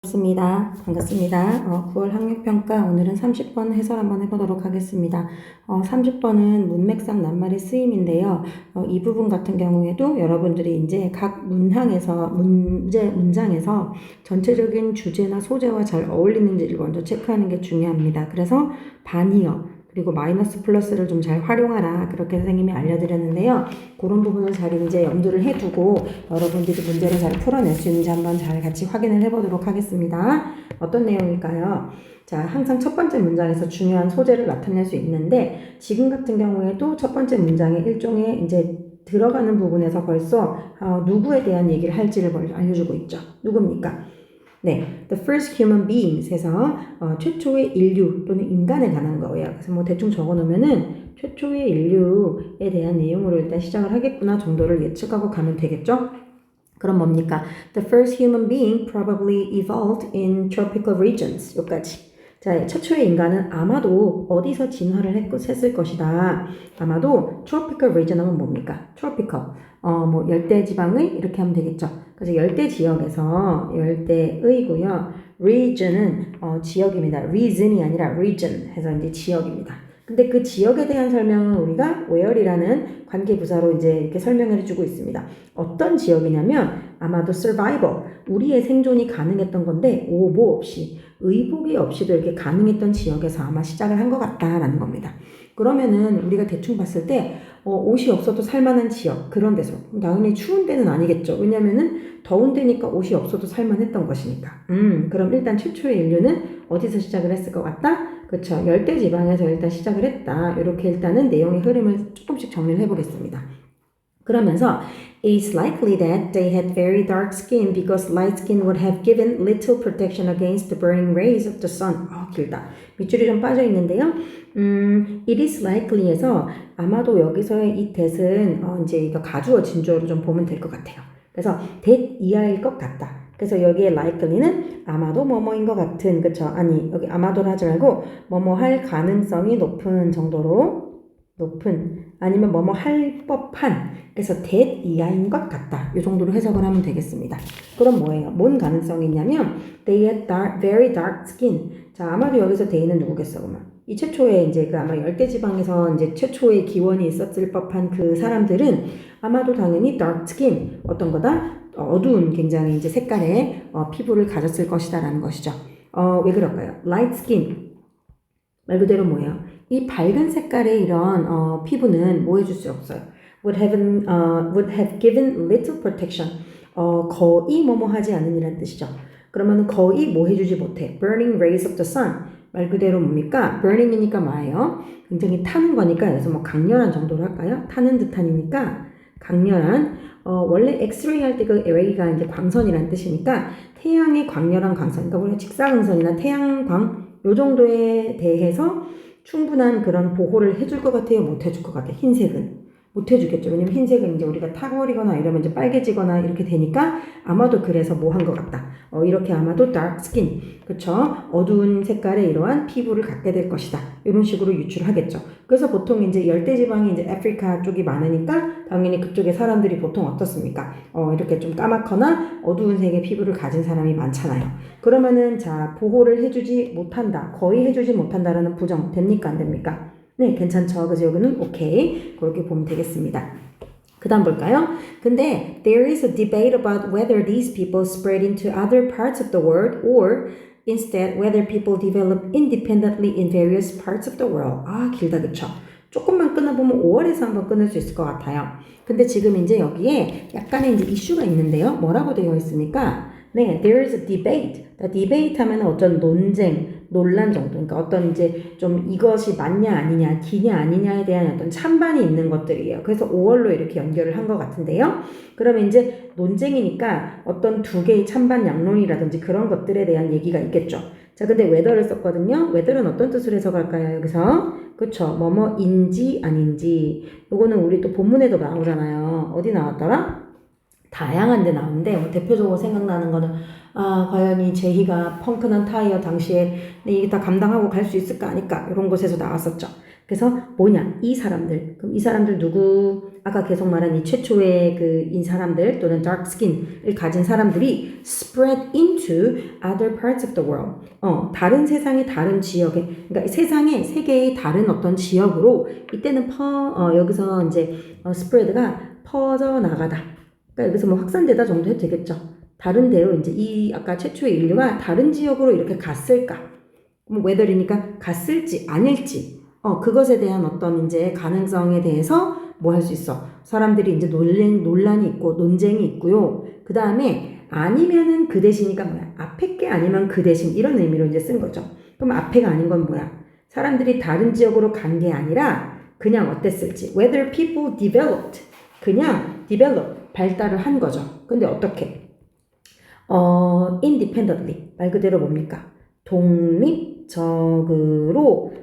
반갑습니다. 9월 학력평가 오늘은 30번 해설 한번 해보도록 하겠습니다. 30번은 문맥상 낱말의 쓰임인데요. 이 부분 같은 경우에도 여러분들이 이제 각 문장에서 전체적인 주제나 소재와 잘 어울리는지를 먼저 체크하는 게 중요합니다. 그래서 반이어 그리고 마이너스 플러스를 좀 잘 활용하라 그렇게 선생님이 알려드렸는데요. 그런 부분을 잘 이제 염두를 해두고 여러분들이 문제를 잘 풀어낼 수 있는지 한번 잘 같이 확인을 해보도록 하겠습니다. 어떤 내용일까요? 자, 항상 첫 번째 문장에서 중요한 소재를 나타낼 수 있는데 지금 같은 경우에도 첫 번째 문장에 일종의 이제 들어가는 부분에서 벌써 누구에 대한 얘기를 할지를 알려주고 있죠. 누굽니까? 네, the first human beings 해서 최초의 인류 또는 인간에 관한 거예요. 그래서 뭐 대충 적어놓으면은 최초의 인류에 대한 내용으로 일단 시작을 하겠구나 정도를 예측하고 가면 되겠죠? 그럼 뭡니까? The first human being probably evolved in tropical regions. 여기까지. 자, 최초의 인간은 아마도 어디서 진화를 했을 것이다. 아마도 tropical region 하면 뭡니까? tropical. 뭐 열대 지방의 이렇게 하면 되겠죠. 그래서 열대 지역에서 열대의고요. region은 지역입니다. region이 아니라 region 해서 이제 지역입니다. 근데 그 지역에 대한 설명은 우리가 where이라는 관계부사로 이제 이렇게 설명을 해주고 있습니다. 어떤 지역이냐면 아마도 survival, 우리의 생존이 가능했던 건데 오보 없이, 의복이 없이도 이렇게 가능했던 지역에서 아마 시작을 한 것 같다라는 겁니다. 그러면은 우리가 대충 봤을 때 옷이 없어도 살만한 지역, 그런 데서 당연히 추운 데는 아니겠죠. 왜냐면은 더운 데니까 옷이 없어도 살만했던 것이니까. 그럼 일단 최초의 인류는 어디서 시작을 했을 것 같다? 그쵸. 열대 지방에서 일단 시작을 했다. 이렇게 일단은 내용의 흐름을 조금씩 정리를 해보겠습니다. 그러면서 It's likely that they had very dark skin because light skin would have given little protection against the burning rays of the sun. 길다. 밑줄이 좀 빠져 있는데요. It is likely에서 아마도 여기서의 이 that은 이제 이거 가주어 진주어로 좀 보면 될 것 같아요. 그래서 that 이하일 것 같다. 그래서 여기에 likely는 아마도 뭐뭐인 것 같은, 그쵸? 아니, 여기 아마도를 하지 말고 뭐뭐 할 가능성이 높은 정도로 아니면 뭐뭐 할 법한, 그래서 that 이하인 것 같다. 이 정도로 해석을 하면 되겠습니다. 그럼 뭐예요? 뭔 가능성이 있냐면 they had very dark skin. 자, 아마도 여기서 they는 누구겠어, 그러면? 이 최초의 이제 그 아마 열대지방에서 이제 최초의 기원이 있었을 법한 그 사람들은 아마도 당연히 dark skin, 어떤 거다? 어두운 굉장히 이제 색깔의 피부를 가졌을 것이다라는 것이죠. 왜 그럴까요? light skin 말 그대로 뭐예요? 이 밝은 색깔의 이런 피부는 뭐 해줄 수 없어요. would have given little protection. 거의 뭐뭐 하지 않으니란 뜻이죠. 그러면 거의 뭐 해주지 못해. burning rays of the sun. 말 그대로 뭡니까? burning이니까 뭐예요? 굉장히 타는 거니까 여기서 뭐 강렬한 정도로 할까요? 타는 듯한이니까 강렬한. 원래 엑스레이 할 때 그 ray가 이제 광선이란 뜻이니까 태양의 강렬한 광선. 그러니까 우리가 직사광선이나 태양광 요 정도에 대해서 충분한 그런 보호를 해줄 것 같아요? 못 해줄 것 같아요? 흰색은? 못 해주겠죠. 왜냐면 흰색은 이제 우리가 타버리거나 이러면 이제 빨개지거나 이렇게 되니까 아마도 그래서 뭐 한 것 같다. 이렇게 아마도 dark skin, 그쵸? 어두운 색깔의 이러한 피부를 갖게 될 것이다. 이런 식으로 유출하겠죠. 그래서 보통 이제 열대지방이 이제 아프리카 쪽이 많으니까 당연히 그쪽에 사람들이 보통 어떻습니까? 이렇게 좀 까맣거나 어두운 색의 피부를 가진 사람이 많잖아요. 그러면은 자, 보호를 해주지 못한다. 거의 해주지 못한다라는 부정 됩니까? 안 됩니까? 네, 괜찮죠. 그래서 여기는 오케이. 그렇게 보면 되겠습니다. 그 다음 볼까요? 근데 there is a debate about whether these people spread into other parts of the world or instead whether people develop independently in various parts of the world. 길다, 그쵸? 조금만 끊어보면 5월에서 한번 끊을 수 있을 것 같아요. 근데 지금 이제 여기에 약간의 이제 이슈가 있는데요. 뭐라고 되어 있습니까? 네, there is a debate. debate 하면 어떤 논란 정도. 그러니까 어떤 이제 좀 이것이 맞냐 아니냐, 기냐 아니냐에 대한 어떤 찬반이 있는 것들이에요. 그래서 5월로 이렇게 연결을 한 것 같은데요. 그러면 이제 논쟁이니까 어떤 두 개의 찬반 양론이라든지 그런 것들에 대한 얘기가 있겠죠. 자, 근데 whether를 썼거든요. whether는 어떤 뜻으로 해석할까요? 여기서 그쵸, 뭐뭐인지 아닌지. 요거는 우리 또 본문에도 나오잖아요. 어디 나왔더라? 다양한 데 나오는데 대표적으로 생각나는 거는 과연 이 제희가 펑크난 타이어 당시에 이게 다 감당하고 갈 수 있을까 아닐까 이런 곳에서 나왔었죠. 그래서 뭐냐? 이 사람들. 그럼 이 사람들 누구? 아까 계속 말한 이 최초의 이 사람들 또는 dark skin을 가진 사람들이 spread into other parts of the world. 다른 세상의 다른 지역에, 그러니까 세상의 세계의 다른 어떤 지역으로 이때는 여기서 이제 spread가 퍼져 나가다. 그러니까 여기서 뭐 확산되다 정도 해도 되겠죠. 다른 데로 이제 이 아까 최초의 인류가 다른 지역으로 이렇게 갔을까? 뭐 whether이니까 갔을지 아닐지. 그것에 대한 어떤 이제 가능성에 대해서 뭐 할 수 있어? 사람들이 이제 논란이 있고 논쟁이 있고요. 그 다음에 아니면은 그 대신이니까 뭐야? 앞에 게 아니면 그 대신 이런 의미로 이제 쓴 거죠. 그럼 앞에가 아닌 건 뭐야? 사람들이 다른 지역으로 간 게 아니라 그냥 어땠을지. Whether people developed. 그냥 develop. 발달을 한 거죠. 근데 어떻게? independently. 말 그대로 뭡니까? 독립적으로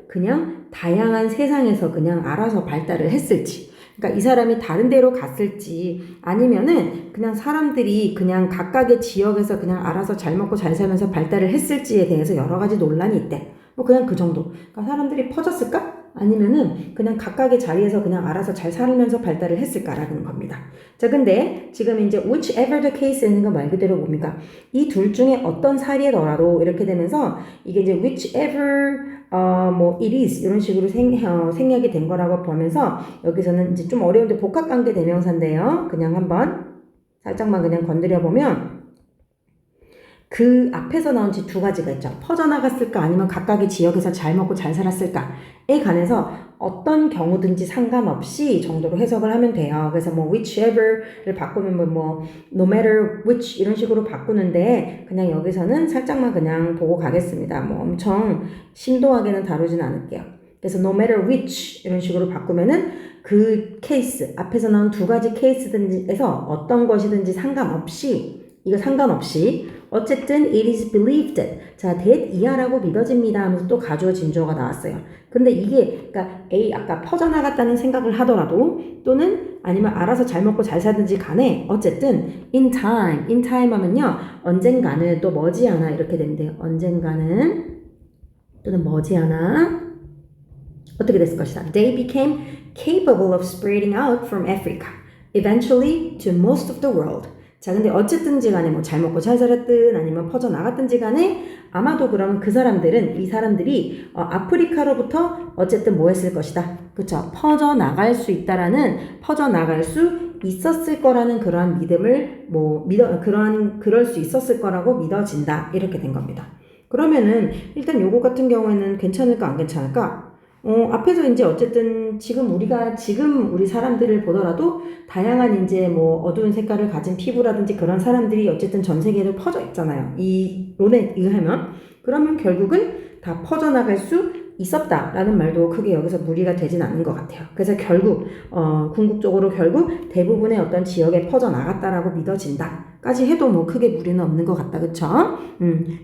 그냥 다양한 세상에서 그냥 알아서 발달을 했을지. 그러니까 이 사람이 다른 데로 갔을지 아니면은 그냥 사람들이 그냥 각각의 지역에서 그냥 알아서 잘 먹고 잘 살면서 발달을 했을지에 대해서 여러 가지 논란이 있대. 뭐 그냥 그 정도. 그러니까 사람들이 퍼졌을까? 아니면은 그냥 각각의 자리에서 그냥 알아서 잘 살면서 발달을 했을까라는 겁니다. 자, 근데 지금 이제 whichever the case 있는 거 말 그대로 뭡니까? 이 둘 중에 어떤 사례더라도 이렇게 되면서 이게 이제 whichever 뭐 it is 이런 식으로 생략이 된 거라고 보면서 여기서는 이제 좀 어려운데 복합관계 대명사인데요. 그냥 한번 살짝만 그냥 건드려 보면 그 앞에서 나온 두 가지가 있죠. 퍼져나갔을까 아니면 각각의 지역에서 잘 먹고 잘 살았을까에 관해서 어떤 경우든지 상관없이 정도로 해석을 하면 돼요. 그래서 뭐 whichever를 바꾸면 뭐 no matter which 이런 식으로 바꾸는데 그냥 여기서는 살짝만 그냥 보고 가겠습니다. 뭐 엄청 심도하게는 다루진 않을게요. 그래서 no matter which 이런 식으로 바꾸면은 그 케이스 앞에서 나온 두 가지 케이스든지에서 어떤 것이든지 상관없이 이거 상관없이 어쨌든 it is believed that 자 that 이하라고 믿어집니다 하면서 또 가주어 진주어가 나왔어요. 근데 이게 그러니까 A 아까 퍼져나갔다는 생각을 하더라도 또는 아니면 알아서 잘 먹고 잘 살든지 간에 어쨌든 in time 하면요 언젠가는 또 머지않아 이렇게 되는데요. 언젠가는 또는 머지않아 어떻게 됐을 것이다. They became capable of spreading out from Africa eventually to most of the world. 자, 근데 어쨌든지 간에 뭐 잘 먹고 잘 살았든 아니면 퍼져나갔든지 간에 아마도 그러면 이 사람들이 아프리카로부터 어쨌든 뭐 했을 것이다. 그쵸? 퍼져나갈 수 있었을 거라는 그러한 믿음을 그럴 수 있었을 거라고 믿어진다. 이렇게 된 겁니다. 그러면은 일단 요거 같은 경우에는 괜찮을까 안 괜찮을까? 앞에서 이제 어쨌든 지금 우리 사람들을 보더라도 다양한 이제 뭐 어두운 색깔을 가진 피부라든지 그런 사람들이 어쨌든 전 세계로 퍼져 있잖아요. 이 론에 의하면. 그러면 결국은 다 퍼져나갈 수 있었다라는 말도 크게 여기서 무리가 되진 않는 것 같아요. 그래서 결국 궁극적으로 결국 대부분의 어떤 지역에 퍼져나갔다라고 믿어진다까지 해도 뭐 크게 무리는 없는 것 같다. 그쵸?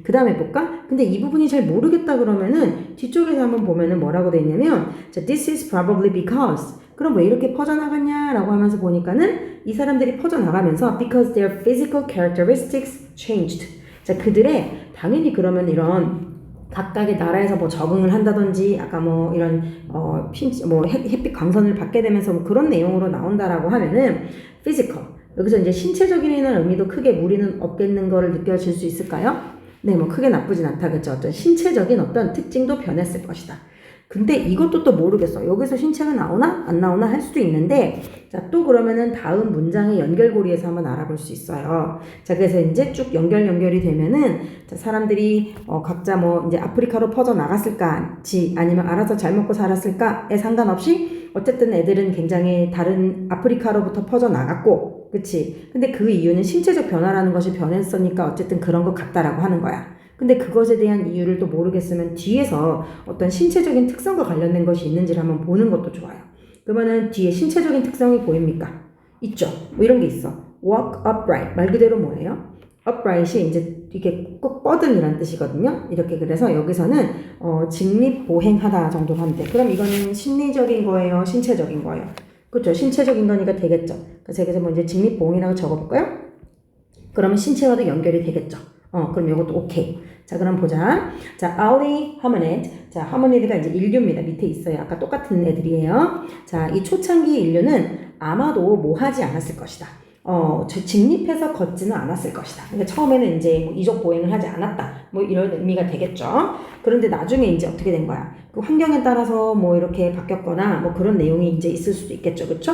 그 다음에 볼까? 근데 이 부분이 잘 모르겠다 그러면은 뒤쪽에서 한번 보면은 뭐라고 돼 있냐면 자, this is probably because 그럼 왜 이렇게 퍼져나갔냐라고 하면서 보니까는 이 사람들이 퍼져나가면서 because their physical characteristics changed. 자, 그들의 당연히 그러면 이런 각각의 나라에서 뭐 적응을 한다든지 아까 뭐 이런 햇빛 광선을 받게 되면서 뭐 그런 내용으로 나온다라고 하면은 physical 여기서 이제 신체적인 의미도 크게 무리는 없겠는 거를 느껴질 수 있을까요? 네, 뭐 크게 나쁘진 않다 그죠? 어떤 신체적인 어떤 특징도 변했을 것이다. 근데 이것도 또 모르겠어. 여기서 신체가 나오나 안 나오나 할 수도 있는데 자, 또 그러면은 다음 문장의 연결고리에서 한번 알아볼 수 있어요. 자, 그래서 이제 쭉 연결이 되면은 자, 사람들이 각자 뭐 이제 아프리카로 퍼져 나갔을까지 아니면 알아서 잘 먹고 살았을까에 상관없이 어쨌든 애들은 굉장히 다른 아프리카로부터 퍼져 나갔고, 그치? 근데 그 이유는 신체적 변화라는 것이 변했으니까 어쨌든 그런 것 같다라고 하는 거야. 근데 그것에 대한 이유를 또 모르겠으면 뒤에서 어떤 신체적인 특성과 관련된 것이 있는지를 한번 보는 것도 좋아요. 그러면은 뒤에 신체적인 특성이 보입니까? 있죠. 뭐 이런 게 있어. walk upright. 말 그대로 뭐예요? upright이 이제 이게 꼭 뻗음이란 뜻이거든요. 이렇게 그래서 여기서는 직립보행하다 정도로 하면 돼. 그럼 이거는 심리적인 거예요? 신체적인 거예요? 그렇죠. 신체적인 거니까 되겠죠. 그래서 여기서 뭐 이제 직립보행이라고 적어볼까요? 그러면 신체와도 연결이 되겠죠. 그럼 이것도 오케이. 자, 그럼 보자. 자, early hominid. 자, hominid가 이제 인류입니다. 밑에 있어요. 아까 똑같은 애들이에요. 자, 이 초창기 인류는 아마도 뭐 하지 않았을 것이다. 직립해서 걷지는 않았을 것이다. 그러니까 처음에는 이제 뭐 이족 보행을 하지 않았다. 뭐 이런 의미가 되겠죠. 그런데 나중에 이제 어떻게 된 거야? 그 환경에 따라서 뭐 이렇게 바뀌었거나 뭐 그런 내용이 이제 있을 수도 있겠죠. 그쵸?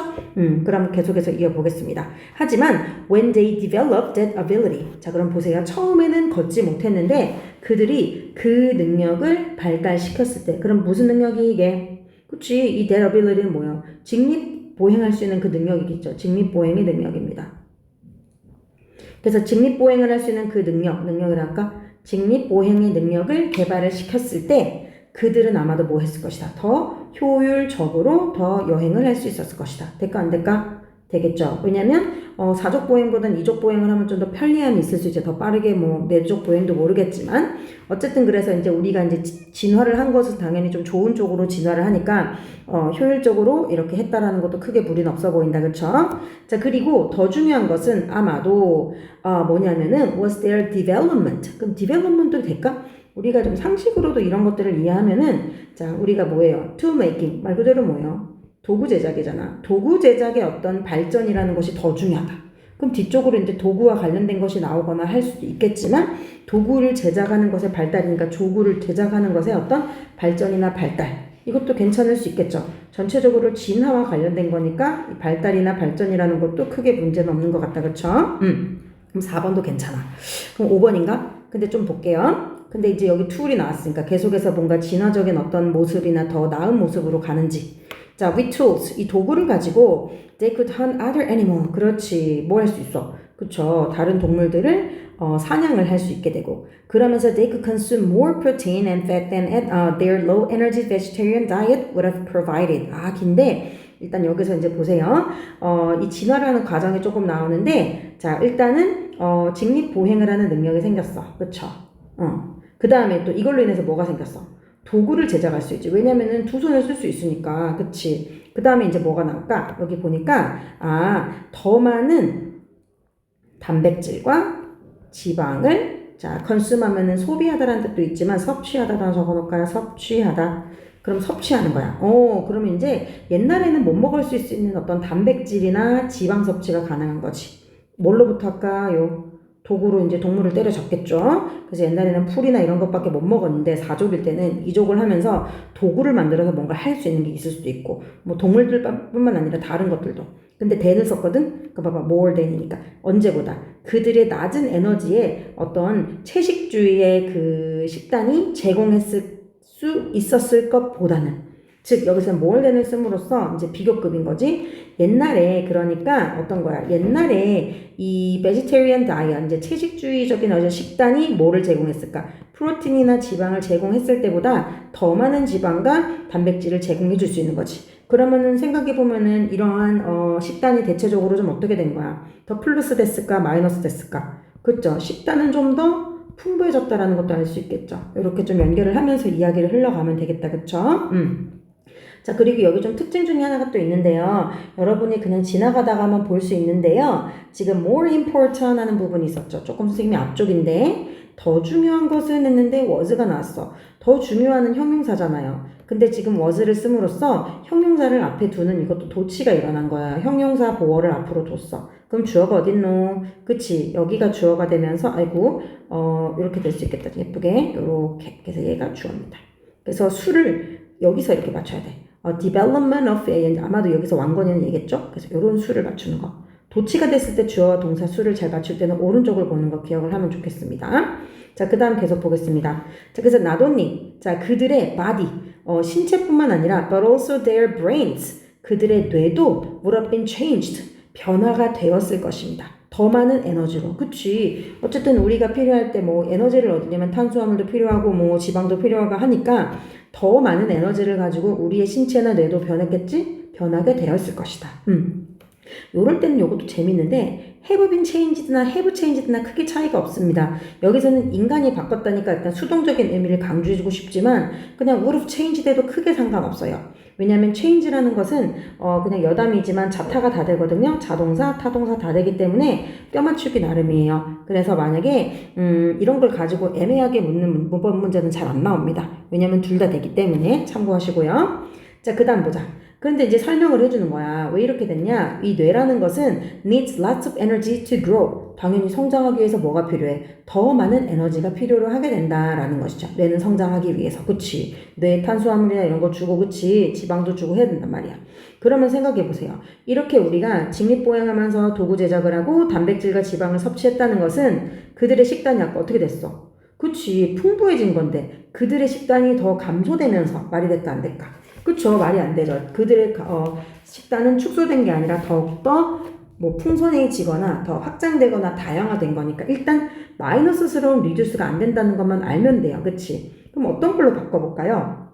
그럼 계속해서 이어보겠습니다. 하지만 when they developed that ability. 자, 그럼 보세요. 처음에는 걷지 못했는데 그들이 그 능력을 발달시켰을 때. 그럼 무슨 능력이 이게? 그치? 이 that ability는 뭐예요? 직립 보행할 수 있는 그 능력이겠죠. 직립보행의 능력입니다. 그래서 직립보행을 할 수 있는 그 능력이랄까? 직립보행의 능력을 개발을 시켰을 때 그들은 아마도 뭐 했을 것이다. 더 효율적으로 더 여행을 할 수 있었을 것이다. 될까 안 될까? 되겠죠. 왜냐면 사족 보행보다는 이족 보행을 하면 좀 더 편리함이 있을 수 있죠. 더 빠르게 뭐 내족 보행도 모르겠지만 어쨌든 그래서 이제 우리가 이제 진화를 한 것은 당연히 좀 좋은 쪽으로 진화를 하니까 효율적으로 이렇게 했다라는 것도 크게 무리는 없어 보인다. 그쵸? 자, 그리고 더 중요한 것은 아마도 뭐냐면은 was their development. 그럼 development도 될까? 우리가 좀 상식으로도 이런 것들을 이해하면은 자, 우리가 뭐예요? to making 말 그대로 뭐예요? 도구 제작이잖아. 도구 제작의 어떤 발전이라는 것이 더 중요하다. 그럼 뒤쪽으로 이제 도구와 관련된 것이 나오거나 할 수도 있겠지만 도구를 제작하는 것의 발달이니까 도구를 제작하는 것의 어떤 발전이나 발달. 이것도 괜찮을 수 있겠죠. 전체적으로 진화와 관련된 거니까 발달이나 발전이라는 것도 크게 문제는 없는 것 같다. 그쵸? 그럼 4번도 괜찮아. 그럼 5번인가? 근데 좀 볼게요. 근데 이제 여기 툴이 나왔으니까 계속해서 뭔가 진화적인 어떤 모습이나 더 나은 모습으로 가는지. 자, with tools. 이 도구를 가지고 they could hunt other animal. 그렇지. 뭐 할 수 있어? 그쵸. 다른 동물들을 사냥을 할 수 있게 되고 그러면서 they could consume more protein and fat than their low energy vegetarian diet would have provided. 긴데 일단 여기서 이제 보세요. 이 진화라는 과정이 조금 나오는데 자, 일단은 직립보행을 하는 능력이 생겼어. 그쵸? 그 다음에 또 이걸로 인해서 뭐가 생겼어? 도구를 제작할 수 있지. 왜냐면은 두 손을 쓸 수 있으니까. 그치? 그 다음에 이제 뭐가 나올까? 여기 보니까, 더 많은 단백질과 지방을, 자, consume하면은 소비하다라는 뜻도 있지만, 섭취하다라는 적어놓을까요? 섭취하다. 그럼 섭취하는 거야. 그러면 이제 옛날에는 못 먹을 수 있는 어떤 단백질이나 지방 섭취가 가능한 거지. 뭘로부터 할까요? 도구로 이제 동물을 때려 잡겠죠. 그래서 옛날에는 풀이나 이런 것밖에 못 먹었는데 사족일 때는 이족을 하면서 도구를 만들어서 뭔가 할 수 있는 게 있을 수도 있고 뭐 동물들뿐만 아니라 다른 것들도. 근데 than을 썼거든. 그 봐봐 more than이니까 언제보다 그들의 낮은 에너지에 어떤 채식주의의 그 식단이 제공했을 수 있었을 것보다는 즉 여기서 more than을 씀으로써 이제 비교급인 거지. 옛날에 그러니까 어떤 거야? 옛날에 이 vegetarian diet 이제 채식주의적인 어떤 식단이 뭐를 제공했을까? 프로틴이나 지방을 제공했을 때보다 더 많은 지방과 단백질을 제공해 줄 수 있는 거지. 그러면은 생각해 보면은 이러한 식단이 대체적으로 좀 어떻게 된 거야? 더 플러스 됐을까? 마이너스 됐을까? 그렇죠? 식단은 좀 더 풍부해졌다라는 것도 알 수 있겠죠. 이렇게 좀 연결을 하면서 이야기를 흘러가면 되겠다. 그렇죠? 자, 그리고 여기 좀 특징 중에 하나가 또 있는데요. 여러분이 그냥 지나가다가만 볼 수 있는데요. 지금 more important 하는 부분이 있었죠. 조금 선생님이 앞쪽인데 더 중요한 것은 했는데 was가 나왔어. 더 중요한은 형용사잖아요. 근데 지금 was를 씀으로써 형용사를 앞에 두는 이것도 도치가 일어난 거야. 형용사 보어를 앞으로 뒀어. 그럼 주어가 어딨노? 그치? 여기가 주어가 되면서 아이고 이렇게 될 수 있겠다. 예쁘게 이렇게. 그래서 얘가 주어입니다. 그래서 수를 여기서 이렇게 맞춰야 돼. development of A 아마도 여기서 왕건이는 얘기겠죠? 그래서 이런 수를 맞추는 거. 도치가 됐을 때 주어와 동사 수를 잘 맞출 때는 오른쪽을 보는 거 기억을 하면 좋겠습니다. 자, 그 다음 계속 보겠습니다. 자, 그래서 not only 자 그들의 body 신체뿐만 아니라 but also their brains 그들의 뇌도 would have been changed 변화가 되었을 것입니다. 더 많은 에너지로. 그치? 어쨌든 우리가 필요할 때 뭐 에너지를 얻으려면 탄수화물도 필요하고 뭐 지방도 필요하고 하니까 더 많은 에너지를 가지고 우리의 신체나 뇌도 변했겠지? 변하게 되었을 것이다. 요럴 때는 요것도 재밌는데 have been changed나 have changed나 크게 차이가 없습니다. 여기서는 인간이 바꿨다니까 일단 수동적인 의미를 강조해주고 싶지만 그냥 would have changed 해도 크게 상관없어요. 왜냐하면 change라는 것은 그냥 여담이지만 자타가 다 되거든요. 자동사, 타동사 다 되기 때문에 껴 맞추기 나름이에요. 그래서 만약에 이런 걸 가지고 애매하게 묻는 문법 문제는 잘 안 나옵니다. 왜냐하면 둘 다 되기 때문에 참고하시고요. 자, 그 다음 보자. 그런데 이제 설명을 해주는 거야. 왜 이렇게 됐냐? 이 뇌라는 것은 needs lots of energy to grow. 당연히 성장하기 위해서 뭐가 필요해? 더 많은 에너지가 필요로 하게 된다라는 것이죠. 뇌는 성장하기 위해서. 그치? 뇌에 탄수화물이나 이런 거 주고, 그치? 지방도 주고 해야 된단 말이야. 그러면 생각해 보세요. 이렇게 우리가 직립보행하면서 도구 제작을 하고 단백질과 지방을 섭취했다는 것은 그들의 식단이 아까 어떻게 됐어? 그치? 풍부해진 건데 그들의 식단이 더 감소되면서 말이 될까 안 될까? 그쵸? 말이 안 되죠. 그들의 식단은 축소된 게 아니라 더욱더 뭐 풍성해지거나 더 확장되거나 다양화된 거니까 일단 마이너스스러운 리듀스가 안 된다는 것만 알면 돼요. 그치? 그럼 어떤 걸로 바꿔볼까요?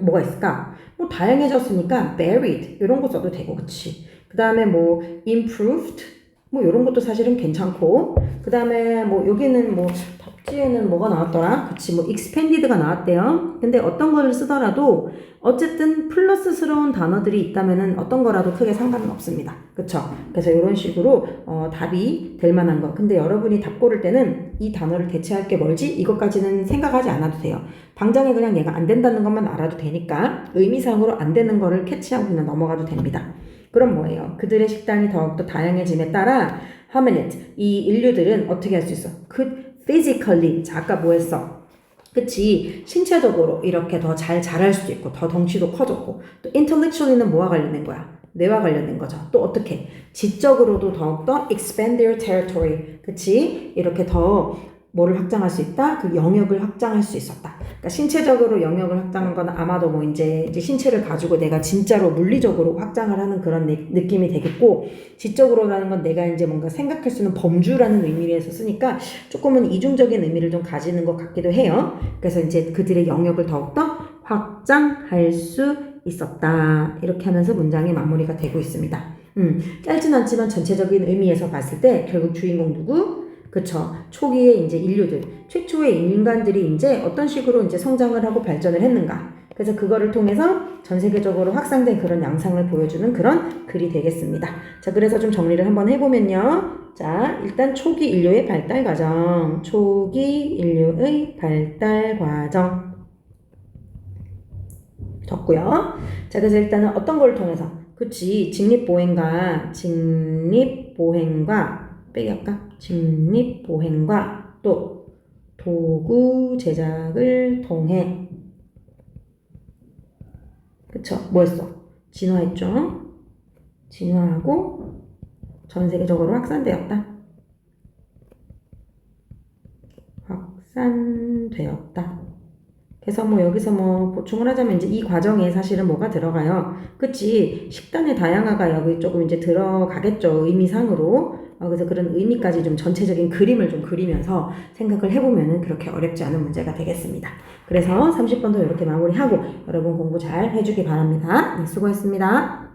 뭐가 있을까? 뭐 다양해졌으니까 varied 이런 거 써도 되고, 그치? 그 다음에 뭐 improved 뭐 이런 것도 사실은 괜찮고, 그 다음에 뭐 여기는 뭐 답지에는 뭐가 나왔더라? 그치? 뭐 expanded가 나왔대요. 근데 어떤 거를 쓰더라도 어쨌든 플러스스러운 단어들이 있다면은 어떤 거라도 크게 상관은 없습니다. 그쵸? 그래서 이런 식으로 답이 될 만한 거. 근데 여러분이 답 고를 때는 이 단어를 대체할 게 뭘지 이것까지는 생각하지 않아도 돼요. 당장에 그냥 얘가 안 된다는 것만 알아도 되니까 의미상으로 안 되는 거를 캐치하고 그냥 넘어가도 됩니다. 그럼 뭐예요? 그들의 식단이 더욱더 다양해짐에 따라 hominid, 이 인류들은 어떻게 할 수 있어? could physically, 자, 아까 뭐 했어? 그치? 신체적으로 이렇게 더 잘 자랄 수도 있고 더 덩치도 커졌고, 또 intellectually는 뭐와 관련된 거야? 뇌와 관련된 거죠. 또 어떻게? 지적으로도 더욱더 expand their territory, 그치? 이렇게 더 뭐를 확장할 수 있다? 그 영역을 확장할 수 있었다. 그러니까 신체적으로 영역을 확장한 건 아마도 뭐 이제 신체를 가지고 내가 진짜로 물리적으로 확장을 하는 그런 느낌이 되겠고, 지적으로라는 건 내가 이제 뭔가 생각할 수 있는 범주라는 의미에서 쓰니까 조금은 이중적인 의미를 좀 가지는 것 같기도 해요. 그래서 이제 그들의 영역을 더욱더 확장할 수 있었다. 이렇게 하면서 문장이 마무리가 되고 있습니다. 짧진 않지만 전체적인 의미에서 봤을 때 결국 주인공 누구? 그쵸. 초기에 이제 인류들, 최초의 인간들이 이제 어떤 식으로 이제 성장을 하고 발전을 했는가. 그래서 그거를 통해서 전 세계적으로 확산된 그런 양상을 보여주는 그런 글이 되겠습니다. 자, 그래서 좀 정리를 한번 해보면요. 자, 일단 초기 인류의 발달 과정. 초기 인류의 발달 과정. 적고요. 자, 그래서 일단은 어떤 걸 통해서? 그치. 직립보행과 빼기 할까? 직립보행과 또 도구 제작을 통해, 그쵸? 뭐 했어? 진화했죠? 진화하고 전 세계적으로 확산되었다. 그래서 뭐 여기서 뭐 보충을 하자면 이제 이 과정에 사실은 뭐가 들어가요? 그치? 식단의 다양화가 여기 조금 이제 들어가겠죠. 의미상으로. 그래서 그런 의미까지 좀 전체적인 그림을 좀 그리면서 생각을 해보면은 그렇게 어렵지 않은 문제가 되겠습니다. 그래서 30번도 이렇게 마무리하고 여러분 공부 잘 해주기 바랍니다. 네, 수고했습니다.